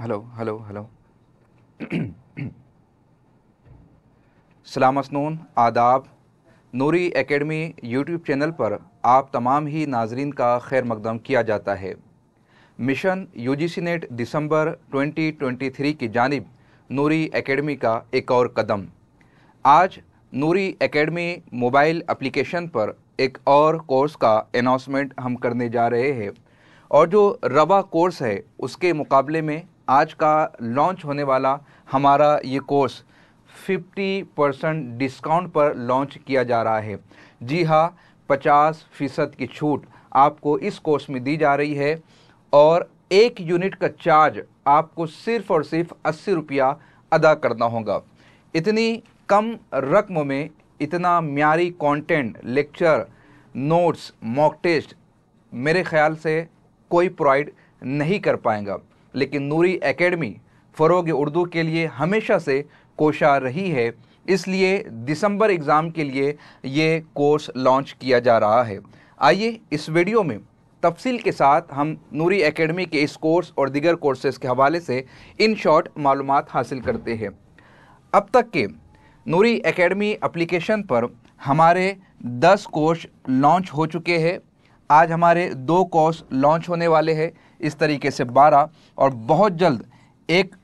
Hello hello hello. सलाम मसनून, आदाब। नूरी academy YouTube channel पर आप तमाम ही नाजरीन का खैर मकदम किया जाता है। मिशन यूजीसी नेट दिसंबर 2023 की जानिब नूरी एकेडमी का एक और कदम। आज नूरी एकेडमी मोबाइल एप्लीकेशन पर एक और कोर्स का अनाउंसमेंट हम करने जा रहे हैं, और जो रवा कोर्स है उसके मुकाबले में आज का लॉन्च होने वाला हमारा ये कोर्स 50% डिस्काउंट पर लॉन्च किया जा रहा है। जी हाँ, 50% की छूट आपको इस कोर्स में दी जा रही है, और एक यूनिट का चार्ज आपको सिर्फ़ और सिर्फ 80 रुपया अदा करना होगा। इतनी कम रकम में इतना म्यारी content, lecture, notes, mock test मेरे ख़्याल से कोई प्रोवाइड नहीं कर पाएगा। लेकिन नूरी एकेडमी फ़रोग़ उर्दू के लिए हमेशा से कोशा रही है, इसलिए दिसंबर एग्ज़ाम के लिए ये कोर्स लॉन्च किया जा रहा है। आइए इस वीडियो में तफसील के साथ हम नूरी एकेडमी के इस कोर्स और दीगर कोर्सेज़ के हवाले से इन शॉर्ट मालूमात हासिल करते हैं। अब तक के नूरी एकेडमी एप्लीकेशन पर हमारे 10 कोर्स लॉन्च हो चुके हैं। आज हमारे 2 कोर्स लॉन्च होने वाले हैं, इस तरीके से 12, और बहुत जल्द एक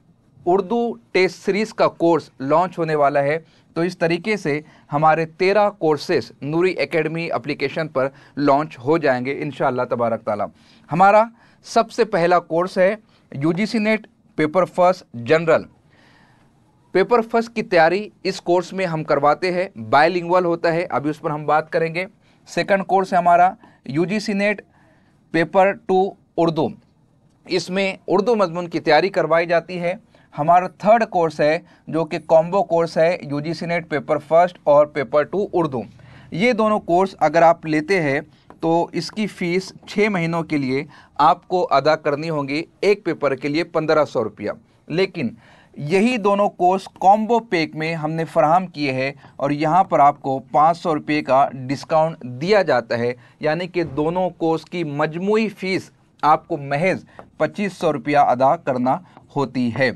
उर्दू टेस्ट सीरीज़ का कोर्स लॉन्च होने वाला है। तो इस तरीके से हमारे 13 कोर्सेस नूरी एकेडमी एप्लीकेशन पर लॉन्च हो जाएंगे इंशाअल्लाह तबारक ताला। हमारा सबसे पहला कोर्स है UGC net paper first general. Paper first की तैयारी इस कोर्स में हम करवाते हैं, बायलिंगुअल होता है, अभी उस पर हम बात करेंगे। सेकंड कोर्स है हमारा यूजीसी नेट पेपर 2 उर्दू, इसमें उर्दू मजमून की तैयारी करवाई जाती है। हमारा थर्ड कोर्स है जो कि कॉम्बो कोर्स है यूजीसी नेट पेपर फर्स्ट और पेपर 2 उर्दू। ये दोनों कोर्स अगर आप लेते हैं तो इसकी फ़ीस 6 महीनों के लिए आपको अदा करनी होगी, एक पेपर के लिए 1500 रुपया। लेकिन यही दोनों कोर्स कॉम्बो पैक में हमने फराहम किए हैं, और यहाँ पर आपको 500 रुपये का डिस्काउंट दिया जाता है, यानी कि दोनों कोर्स की मजमूई फ़ीस आपको महज 2500 रुपया अदा करना होती है।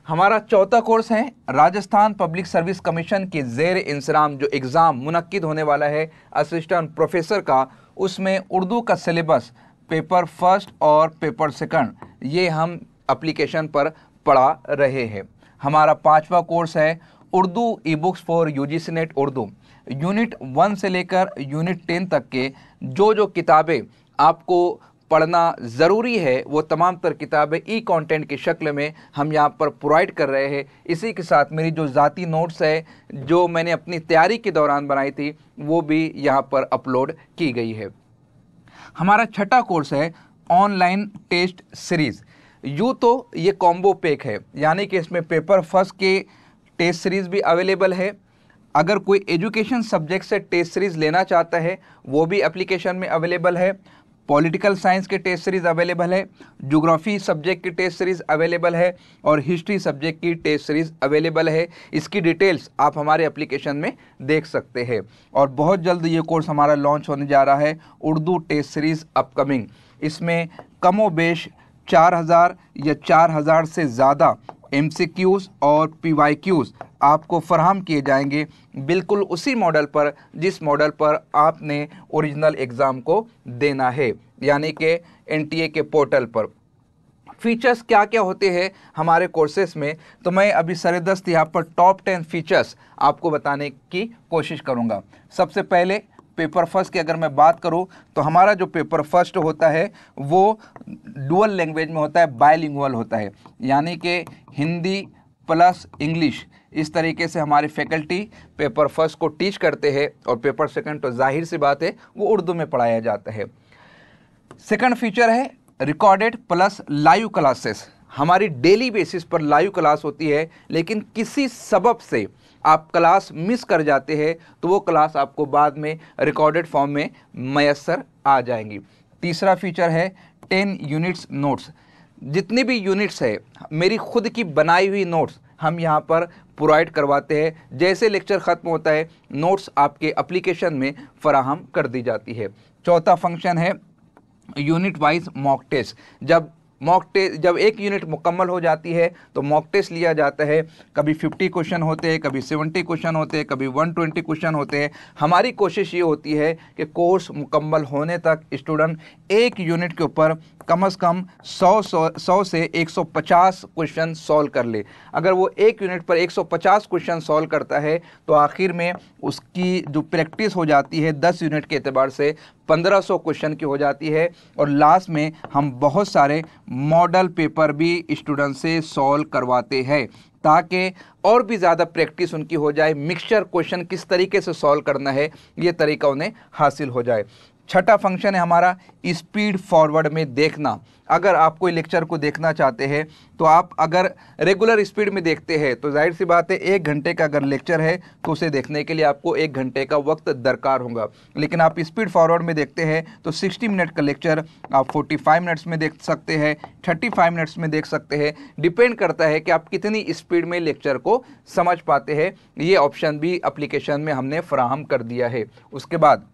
हमारा चौथा कोर्स है राजस्थान पब्लिक सर्विस कमीशन के ज़ेर इंसराम जो एग्ज़ाम मुनक्किद होने वाला है असिस्टेंट प्रोफेसर का, उसमें उर्दू का सिलेबस पेपर फर्स्ट और पेपर सेकंड ये हम एप्लीकेशन पर पढ़ा रहे हैं। हमारा पांचवा कोर्स है Urdu e books for UGC net Urdu. Unit 1 से लेकर यूनिट 10 तक के जो किताबें आपको पढ़ना ज़रूरी है वो तमाम तर किताबें ई कंटेंट की शक्ल में हम यहाँ पर प्रोवाइड कर रहे हैं। इसी के साथ मेरी जो ज़ाती नोट्स है जो मैंने अपनी तैयारी के दौरान बनाई थी वो भी यहाँ पर अपलोड की गई है। हमारा छठा कोर्स है ऑनलाइन टेस्ट सीरीज़। यूँ तो ये कॉम्बो पैक है, यानी कि इसमें पेपर फर्स्ट के टेस्ट सीरीज़ भी अवेलेबल है। अगर कोई एजुकेशन सब्जेक्ट से टेस्ट सीरीज़ लेना चाहता है वो भी एप्लीकेशन में अवेलेबल है। पॉलिटिकल साइंस के टेस्ट सीरीज़ अवेलेबल है, ज्योग्राफी सब्जेक्ट की टेस्ट सीरीज़ अवेलेबल है, और हिस्ट्री सब्जेक्ट की टेस्ट सीरीज़ अवेलेबल है। इसकी डिटेल्स आप हमारे एप्लीकेशन में देख सकते हैं। और बहुत जल्द ये कोर्स हमारा लॉन्च होने जा रहा है, उर्दू टेस्ट सीरीज़ अपकमिंग। इसमें कमोबेश 4000 या 4000 से ज़्यादा MCQs और PYQs आपको फराहम किए जाएंगे, बिल्कुल उसी मॉडल पर जिस मॉडल पर आपने ओरिजिनल एग्ज़ाम को देना है, यानी कि NTA के पोर्टल पर। फीचर्स क्या क्या होते हैं हमारे कोर्सेस में, तो मैं अभी सरदस्त यहाँ पर टॉप 10 फीचर्स आपको बताने की कोशिश करूँगा। सबसे पहले पेपर फर्स्ट की अगर मैं बात करूं तो हमारा जो पेपर फर्स्ट होता है वो डुअल लैंग्वेज में होता है, बायलिंगुअल होता है, यानी कि हिंदी प्लस इंग्लिश। इस तरीके से हमारी फैकल्टी पेपर फर्स्ट को टीच करते हैं, और पेपर सेकंड तो जाहिर सी बात है वो उर्दू में पढ़ाया जाता है। सेकंड फीचर है रिकॉर्डेड प्लस लाइव क्लासेस। हमारी डेली बेसिस पर लाइव क्लास होती है, लेकिन किसी सबब से आप क्लास मिस कर जाते हैं तो वो क्लास आपको बाद में रिकॉर्डेड फॉर्म में मैसर आ जाएंगी। तीसरा फीचर है 10 यूनिट्स नोट्स। जितनी भी यूनिट्स है मेरी खुद की बनाई हुई नोट्स हम यहाँ पर प्रोवाइड करवाते हैं। जैसे लेक्चर ख़त्म होता है नोट्स आपके एप्लीकेशन में फराहम कर दी जाती है। चौथा फंक्शन है यूनिट वाइज मॉक टेस्ट। जब मॉक टेस्ट जब एक यूनिट मुकम्मल हो जाती है तो मॉक टेस्ट लिया जाता है। कभी 50 क्वेश्चन होते हैं, कभी 70 क्वेश्चन होते हैं, कभी 120 क्वेश्चन होते हैं। हमारी कोशिश ये होती है कि कोर्स मुकम्मल होने तक स्टूडेंट एक यूनिट के ऊपर कम से कम 100 से 150 क्वेश्चन सॉल्व कर ले। अगर वो एक यूनिट पर 150 क्वेश्चन सॉल्व करता है तो आखिर में उसकी जो प्रैक्टिस हो जाती है 10 यूनिट के एतबार से 1500 क्वेश्चन की हो जाती है। और लास्ट में हम बहुत सारे मॉडल पेपर भी स्टूडेंट से सॉल्व करवाते हैं ताकि और भी ज़्यादा प्रैक्टिस उनकी हो जाए, मिक्सचर क्वेश्चन किस तरीके से सॉल्व करना है ये तरीका उन्हें हासिल हो जाए। छठा फंक्शन है हमारा स्पीड फॉरवर्ड में देखना। अगर आप कोई लेक्चर को देखना चाहते हैं तो आप अगर रेगुलर स्पीड में देखते हैं तो जाहिर सी बात है 1 घंटे का अगर लेक्चर है तो उसे देखने के लिए आपको 1 घंटे का वक्त दरकार होगा। लेकिन आप स्पीड फॉरवर्ड में देखते हैं तो 60 मिनट का लेक्चर आप 45 मिनट्स में देख सकते हैं, 35 मिनट्स में देख सकते हैं। डिपेंड करता है कि आप कितनी स्पीड में लेक्चर को समझ पाते हैं। ये ऑप्शन भी एप्लीकेशन में हमने फराहम कर दिया है। उसके बाद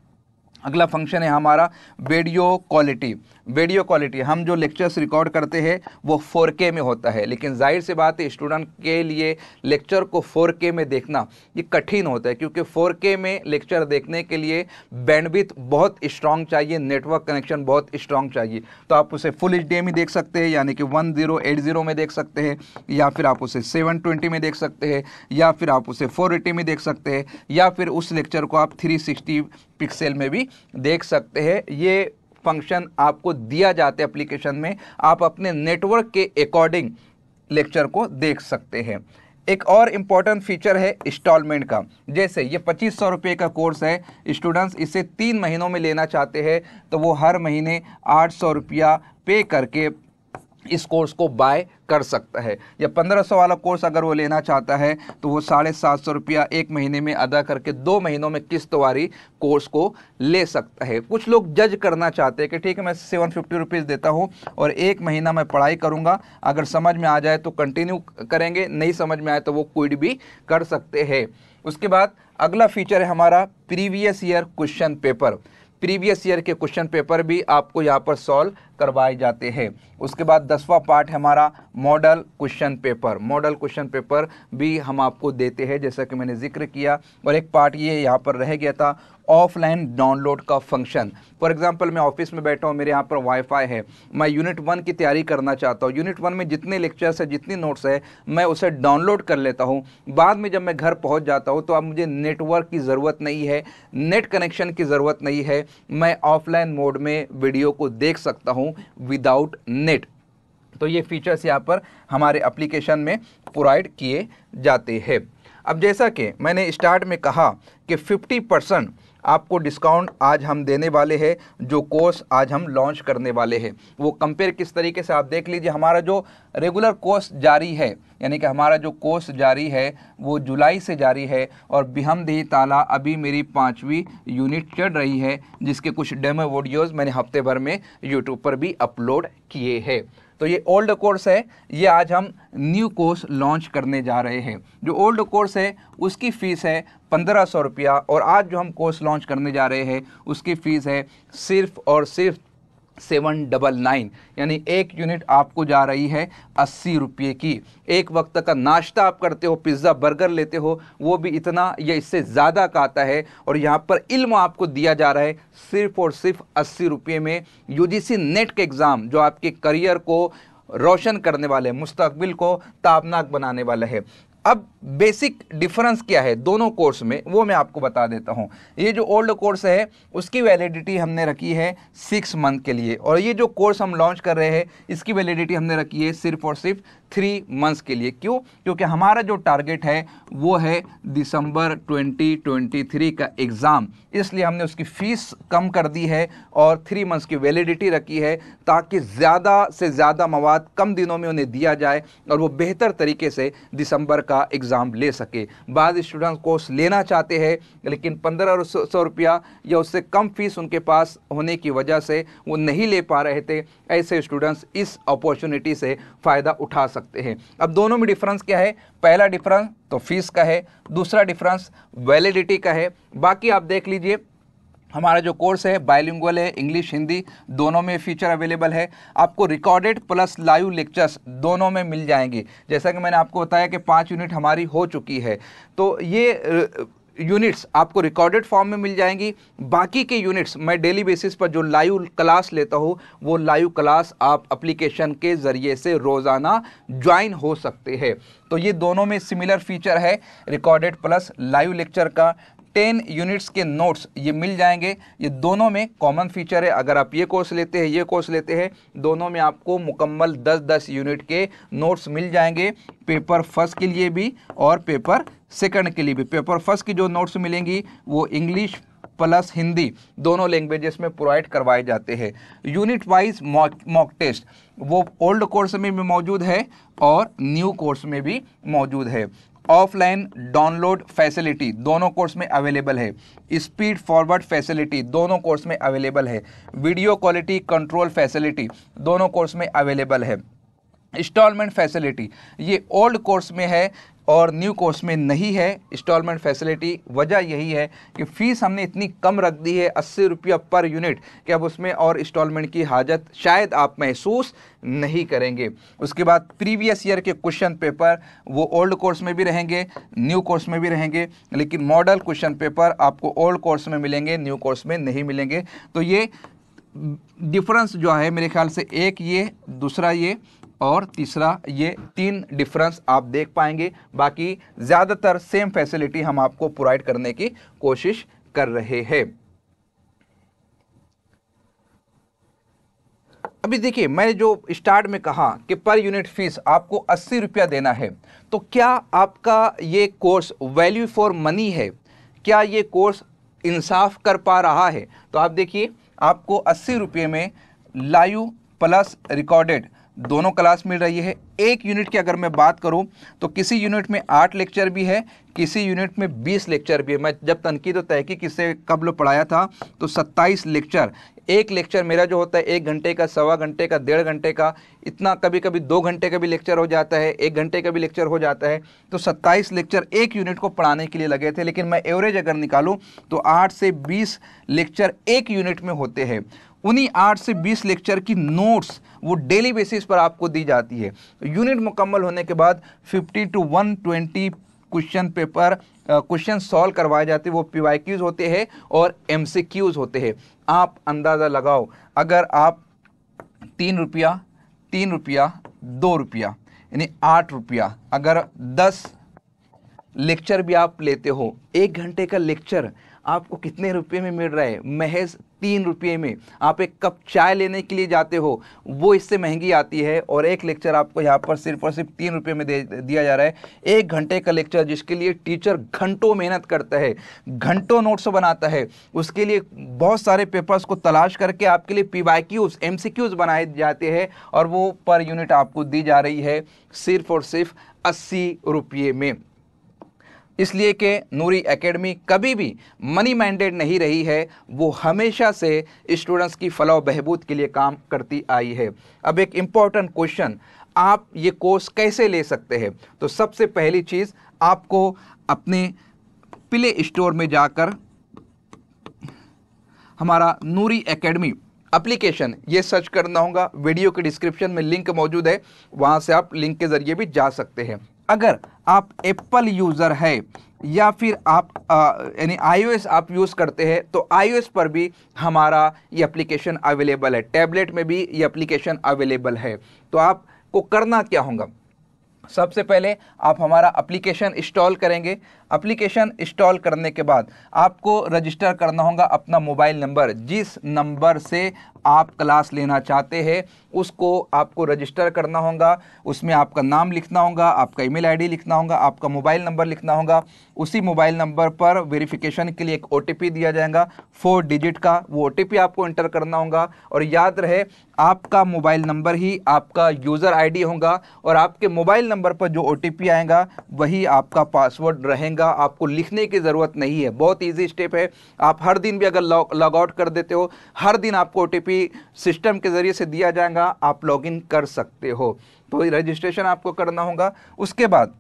अगला फंक्शन है हमारा वीडियो क्वालिटी। वीडियो क्वालिटी हम जो लेक्चर्स रिकॉर्ड करते हैं वो 4K में होता है, लेकिन जाहिर सी बात है स्टूडेंट के लिए लेक्चर को 4K में देखना ये कठिन होता है, क्योंकि 4K में लेक्चर देखने के लिए बैंडविड्थ बहुत स्ट्रॉन्ग चाहिए, नेटवर्क कनेक्शन बहुत स्ट्रॉन्ग चाहिए। तो आप उसे फुल HD में देख सकते हैं, यानी कि 1080 में देख सकते हैं, या फिर आप उसे 720 में देख सकते हैं, या फिर आप उसे 480 में देख सकते हैं, या फिर उस लेक्चर को आप 360 पिक्सल में भी देख सकते हैं। ये फंक्शन आपको दिया जाता है एप्लीकेशन में, आप अपने नेटवर्क के अकॉर्डिंग लेक्चर को देख सकते हैं। एक और इम्पॉर्टेंट फीचर है इंस्टॉलमेंट का। जैसे ये 2500 रुपये का कोर्स है, स्टूडेंट्स इसे 3 महीनों में लेना चाहते हैं तो वो हर महीने 800 रुपया पे करके इस कोर्स को बाय कर सकता है। या 1500 वाला कोर्स अगर वो लेना चाहता है तो वो 750 रुपया 1 महीने में अदा करके 2 महीनों में किस्तवारी कोर्स को ले सकता है। कुछ लोग जज करना चाहते हैं कि ठीक है मैं 750 रुपीज़ देता हूँ और 1 महीना मैं पढ़ाई करूँगा, अगर समझ में आ जाए तो कंटिन्यू करेंगे, नहीं समझ में आए तो वो क्विट भी कर सकते हैं। उसके बाद अगला फीचर है हमारा previous year question paper. Previous year के क्वेश्चन पेपर भी आपको यहाँ पर सॉल्व करवाए जाते हैं। उसके बाद 10वां पार्ट है हमारा model question paper. Model question paper भी हम आपको देते हैं जैसा कि मैंने जिक्र किया। और एक पार्ट ये यहाँ पर रह गया था ऑफलाइन डाउनलोड का फंक्शन। फॉर एग्जांपल मैं ऑफिस में बैठा हूँ, मेरे यहाँ पर वाईफाई है, मैं यूनिट 1 की तैयारी करना चाहता हूँ, यूनिट 1 में जितने लेक्चर्स है जितनी नोट्स है मैं उसे डाउनलोड कर लेता हूँ। बाद में जब मैं घर पहुँच जाता हूँ तो अब मुझे नेटवर्क की ज़रूरत नहीं है, नेट कनेक्शन की ज़रूरत नहीं है, मैं ऑफलाइन मोड में वीडियो को देख सकता हूँ विदाउट नेट। तो ये फीचर्स यहाँ पर हमारे एप्लीकेशन में प्रोवाइड किए जाते हैं। अब जैसा कि मैंने स्टार्ट में कहा कि 50% आपको डिस्काउंट आज हम देने वाले हैं, जो कोर्स आज हम लॉन्च करने वाले हैं वो कंपेयर किस तरीके से आप देख लीजिए। हमारा जो रेगुलर कोर्स जारी है, यानी कि हमारा जो कोर्स जारी है वो जुलाई से जारी है और बिहम्दिही ताला अभी मेरी 5वीं यूनिट चल रही है, जिसके कुछ डेमो वीडियोज़ मैंने हफ्ते भर में यूट्यूब पर भी अपलोड किए हैं। तो ये ओल्ड कोर्स है, ये आज हम न्यू कोर्स लॉन्च करने जा रहे हैं। जो ओल्ड कोर्स है उसकी फ़ीस है 1500 रुपया और आज जो हम कोर्स लॉन्च करने जा रहे हैं उसकी फ़ीस है सिर्फ़ और सिर्फ 799, यानी एक यूनिट आपको जा रही है 80 रुपये की। एक वक्त का नाश्ता आप करते हो, पिज़्ज़ा बर्गर लेते हो, वो भी इतना या इससे ज़्यादा का आता है। और यहाँ पर इल्म आपको दिया जा रहा है सिर्फ और सिर्फ 80 रुपये में। यूजीसी नेट के एग्ज़ाम जो आपके करियर को रोशन करने वाले, मुस्तकबिल को ताबनाक बनाने वाला है। अब बेसिक डिफरेंस क्या है दोनों कोर्स में वो मैं आपको बता देता हूं। ये जो ओल्ड कोर्स है उसकी वैलिडिटी हमने रखी है 6 मंथ के लिए, और ये जो कोर्स हम लॉन्च कर रहे हैं इसकी वैलिडिटी हमने रखी है सिर्फ और सिर्फ 3 मंथ्स के लिए। क्यों? क्योंकि हमारा जो टारगेट है वो है दिसंबर 2023 का एग्ज़ाम, इसलिए हमने उसकी फ़ीस कम कर दी है और 3 मंथ्स की वैलिडिटी रखी है ताकि ज़्यादा से ज़्यादा मवाद कम दिनों में उन्हें दिया जाए और वो बेहतर तरीके से दिसंबर का एग्ज़ाम ले सके। बाद स्टूडेंट्स कोर्स लेना चाहते हैं लेकिन 1500 रुपया या उससे कम फीस उनके पास होने की वजह से वो नहीं ले पा रहे थे। ऐसे स्टूडेंट्स इस अपॉर्चुनिटी से फ़ायदा उठा सकते हैं। अब दोनों में डिफरेंस क्या है? पहला डिफरेंस तो फीस का है, दूसरा डिफरेंस वैलिडिटी का है। बाकी आप देख लीजिए हमारा जो कोर्स है बायलिंगुअल है, इंग्लिश हिंदी दोनों में फीचर अवेलेबल है। आपको रिकॉर्डेड प्लस लाइव लेक्चर्स दोनों में मिल जाएंगे। जैसा कि मैंने आपको बताया कि 5 यूनिट हमारी हो चुकी है, तो ये यूनिट्स आपको रिकॉर्डेड फॉर्म में मिल जाएंगी। बाकी के यूनिट्स मैं डेली बेसिस पर जो लाइव क्लास लेता हूँ, वो लाइव क्लास आप एप्लीकेशन के ज़रिए से रोज़ाना ज्वाइन हो सकते हैं। तो ये दोनों में सिमिलर फीचर है, रिकॉर्डेड प्लस लाइव लेक्चर का। 10 यूनिट्स के नोट्स ये मिल जाएंगे। ये दोनों में कॉमन फीचर है, अगर आप ये कोर्स लेते हैं, ये कोर्स लेते हैं, दोनों में आपको मुकम्मल 10-10 यूनिट के नोट्स मिल जाएंगे, पेपर फर्स्ट के लिए भी और पेपर सेकंड के लिए भी। पेपर फर्स्ट की जो नोट्स मिलेंगी वो इंग्लिश प्लस हिंदी दोनों लैंग्वेजेस में प्रोवाइड करवाए जाते हैं। यूनिट वाइज मॉक टेस्ट वो ओल्ड कोर्स में भी मौजूद है और न्यू कोर्स में भी मौजूद है। ऑफलाइन डाउनलोड फैसिलिटी दोनों कोर्स में अवेलेबल है। स्पीड फॉरवर्ड फैसिलिटी दोनों कोर्स में अवेलेबल है। वीडियो क्वालिटी कंट्रोल फैसिलिटी दोनों कोर्स में अवेलेबल है। इंस्टॉलमेंट फैसिलिटी ये ओल्ड कोर्स में है और न्यू कोर्स में नहीं है इंस्टॉलमेंट फैसिलिटी। वजह यही है कि फ़ीस हमने इतनी कम रख दी है 80 रुपया पर यूनिट कि अब उसमें और इंस्टॉलमेंट की हाजत शायद आप महसूस नहीं करेंगे। उसके बाद प्रीवियस ईयर के क्वेश्चन पेपर वो ओल्ड कोर्स में भी रहेंगे, न्यू कोर्स में भी रहेंगे, लेकिन मॉडल क्वेश्चन पेपर आपको ओल्ड कोर्स में मिलेंगे, न्यू कोर्स में नहीं मिलेंगे। तो ये डिफरेंस जो है मेरे ख्याल से एक ये, दूसरा ये और तीसरा ये, 3 डिफरेंस आप देख पाएंगे। बाकी ज़्यादातर सेम फैसिलिटी हम आपको प्रोवाइड करने की कोशिश कर रहे हैं। अभी देखिए, मैंने जो स्टार्ट में कहा कि पर यूनिट फीस आपको 80 रुपया देना है, तो क्या आपका ये कोर्स वैल्यू फॉर मनी है? क्या ये कोर्स इंसाफ कर पा रहा है? तो आप देखिए, आपको 80 रुपये में लाइव प्लस रिकॉर्डेड दोनों क्लास मिल रही है। एक यूनिट की अगर मैं बात करूं तो किसी यूनिट में 8 लेक्चर भी है, किसी यूनिट में 20 लेक्चर भी है। मैं जब तनकीद और तहकीक इससे कबल पढ़ाया था तो 27 लेक्चर, एक लेक्चर मेरा जो होता है 1 घंटे का, सवा घंटे का, 1.5 घंटे का, इतना कभी कभी 2 घंटे का भी लेक्चर हो जाता है, 1 घंटे का भी लेक्चर हो जाता है। तो 27 लेक्चर एक यूनिट को पढ़ाने के लिए लगे थे, लेकिन मैं एवरेज अगर निकालूं तो 8 से 20 लेक्चर एक यूनिट में होते हैं। उन्हीं 8 से 20 लेक्चर की नोट्स वो डेली बेसिस पर आपको दी जाती है। यूनिट मुकम्मल होने के बाद 50 to 120 question paper question solve करवाए जाते हैं। वो PYQs होते हैं और MCQs होते हैं। आप अंदाज़ा लगाओ, अगर आप 3 रुपया 2 रुपया यानी 8 रुपया, अगर 10 लेक्चर भी आप लेते हो, 1 घंटे का लेक्चर आपको कितने रुपए में मिल रहा है? महज 3 रुपये में। आप एक कप चाय लेने के लिए जाते हो, वो इससे महंगी आती है, और एक लेक्चर आपको यहाँ पर सिर्फ और सिर्फ 3 रुपये में दिया जा रहा है। 1 घंटे का लेक्चर जिसके लिए टीचर घंटों मेहनत करता है, घंटों नोट्स बनाता है, उसके लिए बहुत सारे पेपर्स को तलाश करके आपके लिए PYQs MCQs बनाए जाते हैं, और वो पर यूनिट आपको दी जा रही है सिर्फ और सिर्फ 80 रुपये में। इसलिए कि नूरी एकेडमी कभी भी मनी मैंडेट नहीं रही है, वो हमेशा से स्टूडेंट्स की फलाह बहबूद के लिए काम करती आई है। अब एक इम्पॉर्टेंट क्वेश्चन, आप ये कोर्स कैसे ले सकते हैं? तो सबसे पहली चीज़, आपको अपने प्ले स्टोर में जाकर हमारा नूरी एकेडमी एप्लीकेशन ये सर्च करना होगा। वीडियो के डिस्क्रिप्शन में लिंक मौजूद है, वहाँ से आप लिंक के ज़रिए भी जा सकते हैं। अगर आप एप्पल यूज़र है या फिर आप यानी iOS आप यूज़ करते हैं, तो iOS पर भी हमारा ये एप्लीकेशन अवेलेबल है, टैबलेट में भी ये एप्लीकेशन अवेलेबल है। तो आपको करना क्या होगा? सबसे पहले आप हमारा एप्लीकेशन इंस्टॉल करेंगे। एप्लीकेशन इंस्टॉल करने के बाद आपको रजिस्टर करना होगा अपना मोबाइल नंबर। जिस नंबर से आप क्लास लेना चाहते हैं उसको आपको रजिस्टर करना होगा। उसमें आपका नाम लिखना होगा, आपका ईमेल आईडी लिखना होगा, आपका मोबाइल नंबर लिखना होगा। उसी मोबाइल नंबर पर वेरिफिकेशन के लिए एक OTP दिया जाएगा 4 डिजिट का, वो OTP आपको एंटर करना होगा। और याद रहे, आपका मोबाइल नंबर ही आपका यूज़र ID होगा, और आपके मोबाइल नंबर पर जो OTP आएगा वही आपका पासवर्ड रहेगा। आपको लिखने की ज़रूरत नहीं है, बहुत इजी स्टेप है। आप हर दिन भी अगर लॉग आउट कर देते हो, हर दिन आपको OTP सिस्टम के ज़रिए से दिया जाएगा, आप लॉगिन कर सकते हो। तो रजिस्ट्रेशन आपको करना होगा। उसके बाद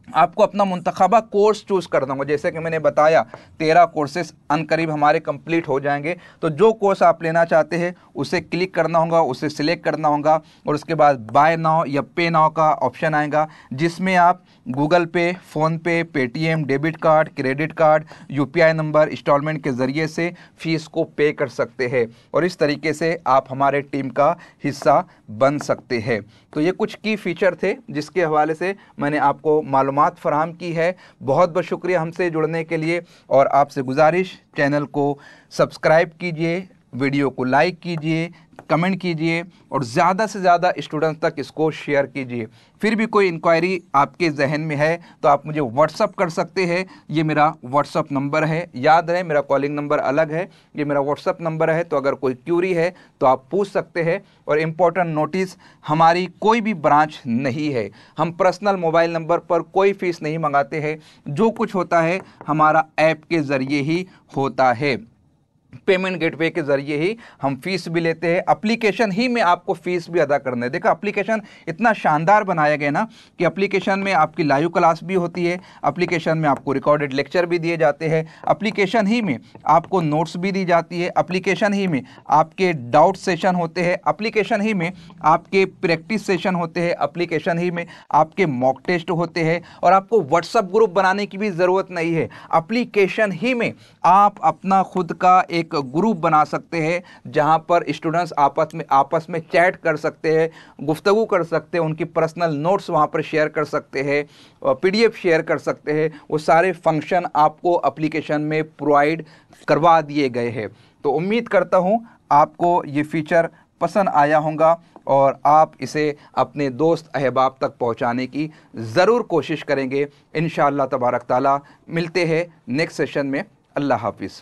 आपको अपना मुंतखबा कोर्स चूज़ करना होगा। जैसे कि मैंने बताया 13 कोर्सेस अनकरीब हमारे कंप्लीट हो जाएंगे। तो जो कोर्स आप लेना चाहते हैं उसे क्लिक करना होगा, उसे सिलेक्ट करना होगा और उसके बाद बाय नाउ या पे नाउ का ऑप्शन आएगा, जिसमें आप Google Pay, PhonePe, Paytm, debit card, credit card, UPI number, instalment के ज़रिए से फ़ीस को पे कर सकते हैं और इस तरीके से आप हमारे टीम का हिस्सा बन सकते हैं। तो ये कुछ की फ़ीचर थे जिसके हवाले से मैंने आपको मालूमात फ़राहम की है। बहुत बहुत शुक्रिया हमसे जुड़ने के लिए और आपसे गुजारिश, चैनल को सब्सक्राइब कीजिए, वीडियो को लाइक कीजिए, कमेंट कीजिए और ज़्यादा से ज़्यादा स्टूडेंट्स तक इसको शेयर कीजिए। फिर भी कोई इंक्वायरी आपके जहन में है तो आप मुझे व्हाट्सअप कर सकते हैं। ये मेरा व्हाट्सअप नंबर है, याद रहे मेरा कॉलिंग नंबर अलग है, ये मेरा व्हाट्सअप नंबर है। तो अगर कोई क्यूरी है तो आप पूछ सकते हैं। और इम्पोर्टेंट नोटिस, हमारी कोई भी ब्रांच नहीं है, हम पर्सनल मोबाइल नंबर पर कोई फ़ीस नहीं मंगाते हैं। जो कुछ होता है हमारा ऐप के ज़रिए ही होता है, पेमेंट गेटवे के ज़रिए ही हम फीस भी लेते हैं। एप्लीकेशन ही में आपको फ़ीस भी अदा करना है। देखो एप्लीकेशन इतना शानदार बनाया गया ना कि एप्लीकेशन में आपकी लाइव क्लास भी होती है, एप्लीकेशन में आपको रिकॉर्डेड लेक्चर भी दिए जाते हैं, एप्लीकेशन ही में आपको नोट्स भी दी जाती है, एप्लीकेशन ही में आपके डाउट सेशन होते हैं, एप्लीकेशन ही में आपके प्रैक्टिस सेशन होते हैं, एप्लीकेशन ही में आपके मॉक टेस्ट होते हैं और आपको व्हाट्सएप ग्रुप बनाने की भी ज़रूरत नहीं है। एप्लीकेशन ही में आप अपना खुद का एक ग्रुप बना सकते हैं जहां पर स्टूडेंट्स आपस में चैट कर सकते हैं, गुफ्तगू कर सकते हैं, उनकी पर्सनल नोट्स वहां पर शेयर कर सकते हैं, पीडीएफ शेयर कर सकते हैं। वो सारे फंक्शन आपको एप्लीकेशन में प्रोवाइड करवा दिए गए हैं। तो उम्मीद करता हूं आपको ये फीचर पसंद आया होगा और आप इसे अपने दोस्त अहबाब तक पहुंचाने की ज़रूर कोशिश करेंगे। इंशाअल्लाह तबारक ताला मिलते हैं नेक्स्ट सेशन में। अल्लाह हाफिज़।